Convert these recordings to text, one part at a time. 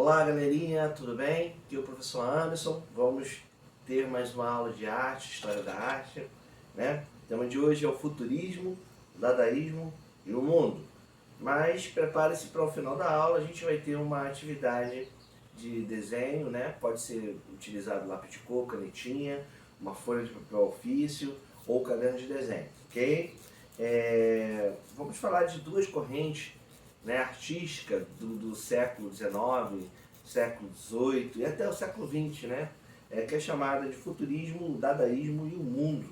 Olá galerinha, tudo bem? Aqui é o professor Anderson. Vamos ter mais uma aula de arte, história da arte, né? O tema de hoje é o futurismo, o dadaísmo e o mundo. Mas prepare-se para o final da aula, a gente vai ter uma atividade de desenho, né? Pode ser utilizado lápis de cor, canetinha, uma folha de papel ofício ou caderno de desenho, ok? Vamos falar de duas correntes, né, artística do século XIX, século XVIII e até o século XX, né, que é chamada de futurismo, o dadaísmo e o mundo.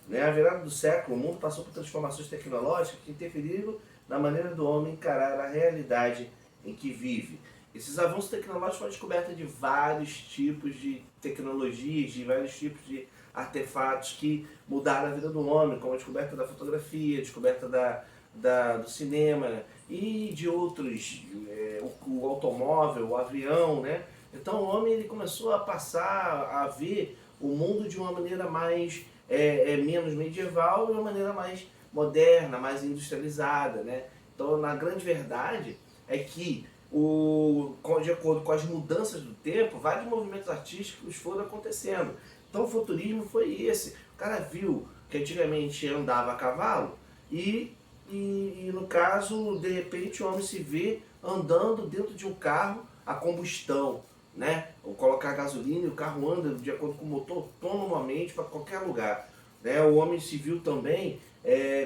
Né? A virada do século, o mundo passou por transformações tecnológicas que interferiram na maneira do homem encarar a realidade em que vive. Esses avanços tecnológicos foram a descoberta de vários tipos de tecnologias, de vários tipos de artefatos que mudaram a vida do homem, como a descoberta da fotografia, a descoberta do cinema e de outros, o automóvel, o avião, né? Então o homem ele começou a passar a ver o mundo de uma maneira mais menos medieval e uma maneira mais moderna, mais industrializada, né? Então, na grande verdade, é que de acordo com as mudanças do tempo, vários movimentos artísticos foram acontecendo. Então, o futurismo foi esse. O cara viu que antigamente andava a cavalo e no caso, de repente, o homem se vê andando dentro de um carro a combustão, né? Ou colocar gasolina e o carro anda de acordo com o motor autonomamente para qualquer lugar. Né? O homem se viu também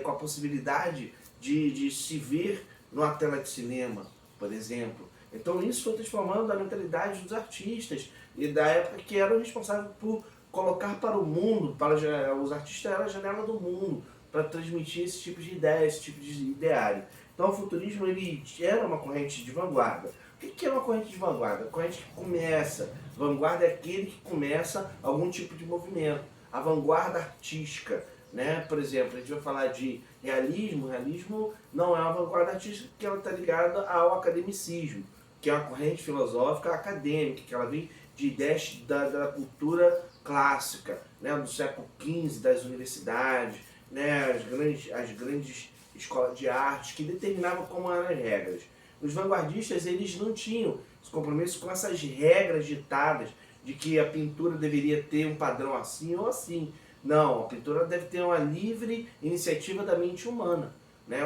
com a possibilidade de se ver numa tela de cinema, por exemplo. Então isso foi transformando a mentalidade dos artistas e da época que eram responsáveis por colocar para o mundo, para os artistas eram a janela do mundo, para transmitir esse tipo de ideia, esse tipo de ideário. Então o futurismo ele era uma corrente de vanguarda. O que é uma corrente de vanguarda? A corrente que começa, vanguarda é aquele que começa algum tipo de movimento. A vanguarda artística, né? Por exemplo, a gente vai falar de realismo. Realismo não é uma vanguarda artística porque ela está ligada ao academicismo, que é uma corrente filosófica acadêmica, que ela vem de ideias da cultura clássica, né? Do século XV, das universidades, né? As grandes escolas de arte que determinavam como eram as regras. Os vanguardistas eles não tinham esse compromisso com essas regras ditadas de que a pintura deveria ter um padrão assim ou assim. Não, a pintura deve ter uma livre iniciativa da mente humana. Né?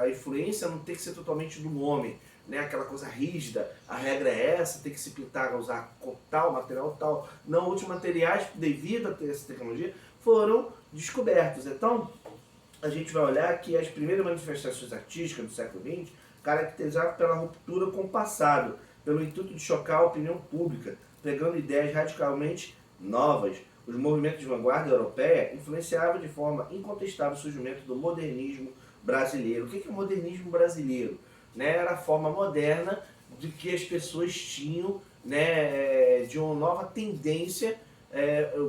A influência não tem que ser totalmente do homem, né? Aquela coisa rígida, a regra é essa, tem que se pintar, usar tal, material tal. Não, outros materiais, devido a ter essa tecnologia, foram descobertos. Então, a gente vai olhar que as primeiras manifestações artísticas do século XX caracterizadas pela ruptura com o passado, pelo intuito de chocar a opinião pública, pregando ideias radicalmente novas. Os movimentos de vanguarda europeia influenciavam de forma incontestável o surgimento do modernismo brasileiro. O que é o modernismo brasileiro? Né? Era a forma moderna de que as pessoas tinham, né, de uma nova tendência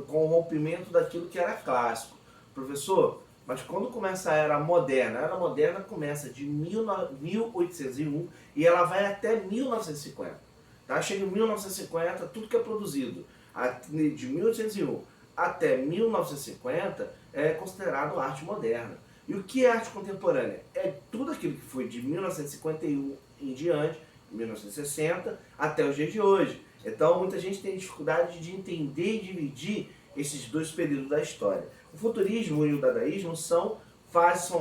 com o rompimento daquilo que era clássico. Professor, mas quando começa a era moderna começa de 1801 e ela vai até 1950. Tá? Chega em 1950, tudo que é produzido de 1801 até 1950 é considerado arte moderna. E o que é arte contemporânea? É tudo aquilo que foi de 1951 em diante, 1960, até os dias de hoje. Então muita gente tem dificuldade de entender e dividir esses dois períodos da história. O futurismo e o dadaísmo são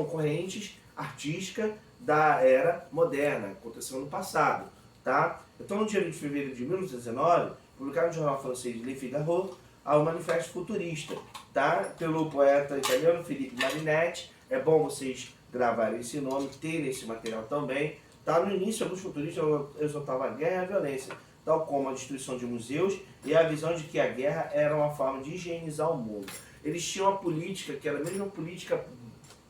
correntes artísticas da era moderna, aconteceu no passado. Tá? Então, no dia 20 de fevereiro de 1919, publicado no jornal francês Le Figaro, há um manifesto futurista, tá? Pelo poeta italiano Filippo Marinetti. É bom vocês gravarem esse nome, terem esse material também. Tá? No início, alguns futuristas exaltavam a guerra e a violência, tal como a destruição de museus e a visão de que a guerra era uma forma de higienizar o mundo. Eles tinham uma política, que era a mesma política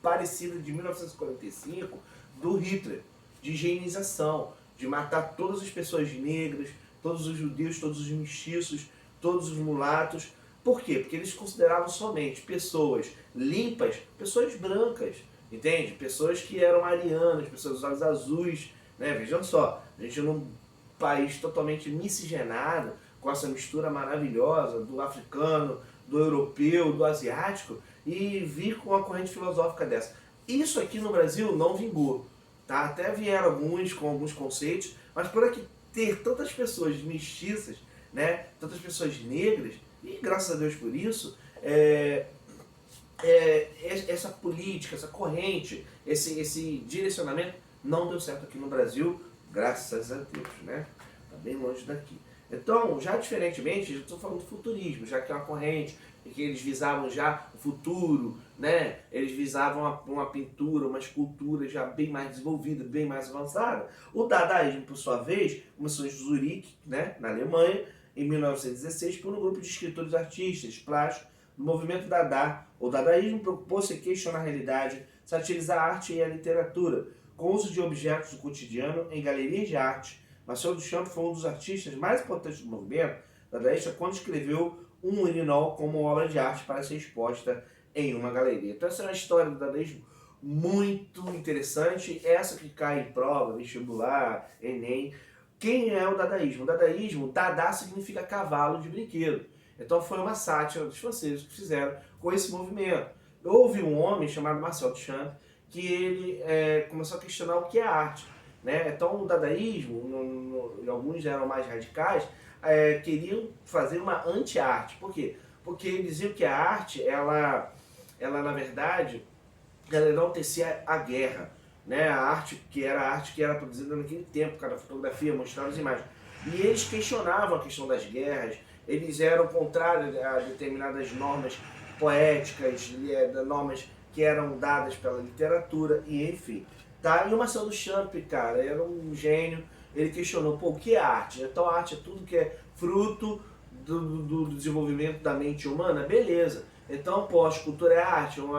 parecida de 1945, do Hitler, de higienização, de matar todas as pessoas negras, todos os judeus, todos os mestiços, todos os mulatos. Por quê? Porque eles consideravam somente pessoas limpas, pessoas brancas, entende? Pessoas que eram arianas, pessoas dos olhos azuis, né? Vejam só, a gente num país totalmente miscigenado, com essa mistura maravilhosa do africano, do europeu, do asiático, e vir com uma corrente filosófica dessa. Isso aqui no Brasil não vingou. Tá? Até vieram alguns com alguns conceitos, mas por aqui ter tantas pessoas mestiças, né, tantas pessoas negras, e graças a Deus por isso, essa política, essa corrente, esse direcionamento não deu certo aqui no Brasil, graças a Deus, né? Está bem longe daqui. Então, já diferentemente, eu estou falando do futurismo, já que é uma corrente, que eles visavam já o futuro, né? Eles visavam uma pintura, uma escultura já bem mais desenvolvida, bem mais avançada. O dadaísmo, por sua vez, começou em Zurique, né? Na Alemanha, em 1916, por um grupo de escritores artistas plásticos do movimento Dada. O dadaísmo propôs-se questionar a realidade, satirizar a arte e a literatura, com o uso de objetos do cotidiano em galerias de arte. Marcel Duchamp foi um dos artistas mais importantes do movimento dadaísta quando escreveu um urinol como obra de arte para ser exposta em uma galeria. Então essa é uma história do dadaísmo muito interessante, essa que cai em prova, vestibular, Enem. Quem é o dadaísmo? O dadaísmo, Dada significa cavalo de brinquedo. Então foi uma sátira dos franceses que fizeram com esse movimento. Houve um homem chamado Marcel Duchamp que ele começou a questionar o que é arte, né? Então o dadaísmo, e alguns eram mais radicais, queriam fazer uma anti-arte. Por quê? Porque eles diziam que a arte, ela na verdade, ela enaltecia a guerra, né? A arte que era produzida naquele tempo, cada fotografia, mostrava as imagens. E eles questionavam a questão das guerras, eles eram contrários a determinadas normas poéticas, normas que eram dadas pela literatura, e enfim. Tá? E o Marcel Duchamp, cara, era um gênio, ele questionou, pô, o que é arte? Então a arte é tudo que é fruto do desenvolvimento da mente humana? Beleza. Então, pô, a escultura é arte, um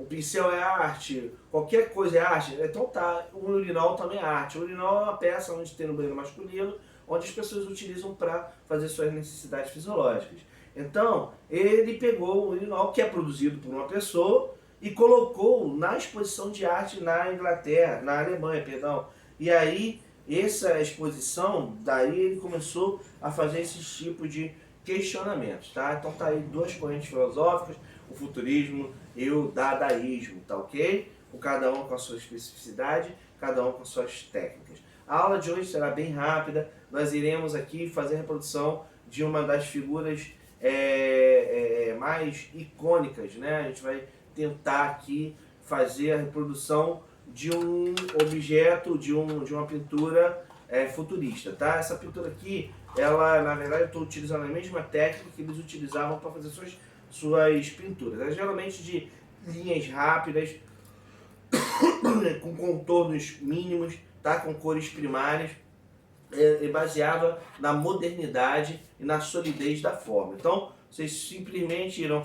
pincel é arte, qualquer coisa é arte. Então tá, o urinol também é arte. O urinol é uma peça onde tem no banheiro masculino, onde as pessoas utilizam para fazer suas necessidades fisiológicas. Então, ele pegou o urinol, que é produzido por uma pessoa, e colocou na exposição de arte na Inglaterra, na Alemanha, perdão. E aí, essa exposição, daí ele começou a fazer esses tipos de questionamentos, tá? Então tá aí duas correntes filosóficas, o futurismo e o dadaísmo, tá ok? Cada um com a sua especificidade, cada um com as suas técnicas. A aula de hoje será bem rápida, nós iremos aqui fazer a reprodução de uma das figuras mais icônicas, né? A gente vai tentar aqui fazer a reprodução de um objeto, de uma pintura futurista, tá? Essa pintura aqui, ela, na verdade, eu estou utilizando a mesma técnica que eles utilizavam para fazer suas pinturas. É geralmente de linhas rápidas, com contornos mínimos, tá? Com cores primárias, e baseava na modernidade e na solidez da forma. Então, vocês simplesmente irão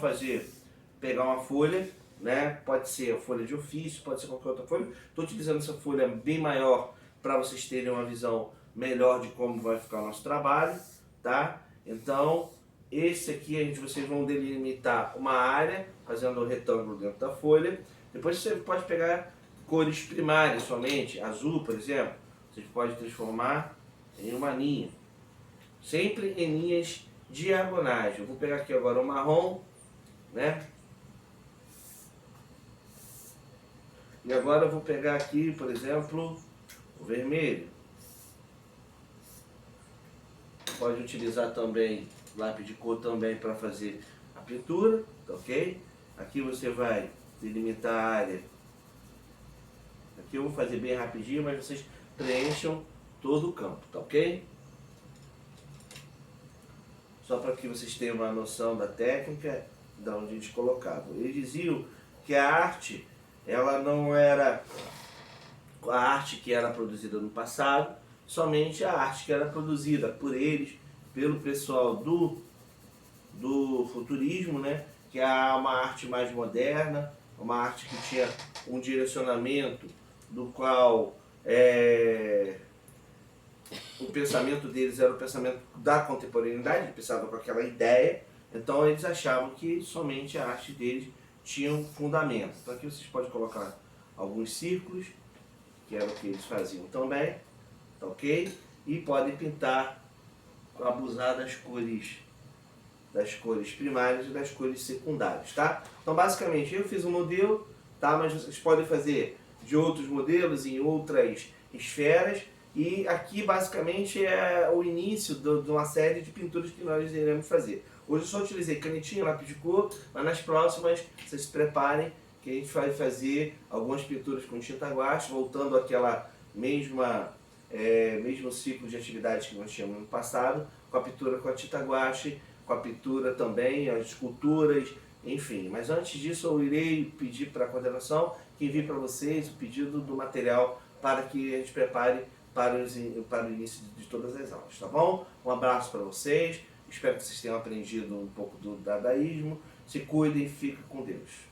pegar uma folha, né? Pode ser a folha de ofício, pode ser qualquer outra folha. Estou utilizando essa folha bem maior para vocês terem uma visão melhor de como vai ficar o nosso trabalho, tá? Então, esse aqui vocês vão delimitar uma área, fazendo um retângulo dentro da folha. Depois você pode pegar cores primárias somente, azul, por exemplo. Vocês podem transformar em uma linha, sempre em linhas diagonais. Eu vou pegar aqui agora o marrom, né? E agora eu vou pegar aqui, por exemplo, o vermelho. Pode utilizar também lápis de cor também para fazer a pintura, tá ok? Aqui você vai delimitar a área. Aqui eu vou fazer bem rapidinho, mas vocês preencham todo o campo, tá ok? Só para que vocês tenham uma noção da técnica, de onde eles colocavam. Eles diziam que a arte, ela não era a arte que era produzida no passado, somente a arte que era produzida por eles, pelo pessoal do futurismo, né? Que é uma arte mais moderna, uma arte que tinha um direcionamento do qual o pensamento deles era o pensamento da contemporaneidade, pensavam com aquela ideia, então eles achavam que somente a arte deles tinha um fundamento. Então aqui vocês podem colocar alguns círculos, que era o que eles faziam também, tá ok? E podem pintar, abusar das cores primárias e das cores secundárias, tá? Então basicamente eu fiz um modelo, tá? Mas vocês podem fazer de outros modelos em outras esferas, e aqui basicamente é o início de uma série de pinturas que nós iremos fazer. Hoje eu só utilizei canetinha, lápis de cor, mas nas próximas vocês se preparem que a gente vai fazer algumas pinturas com tinta guache, voltando àquela mesmo ciclo de atividades que nós tínhamos no passado, com a pintura com a tinta guache, com a pintura também, as esculturas, enfim. Mas antes disso eu irei pedir para a coordenação que envie para vocês o pedido do material para que a gente prepare para o início de todas as aulas, tá bom? Um abraço para vocês, espero que vocês tenham aprendido um pouco do dadaísmo, se cuidem e fiquem com Deus.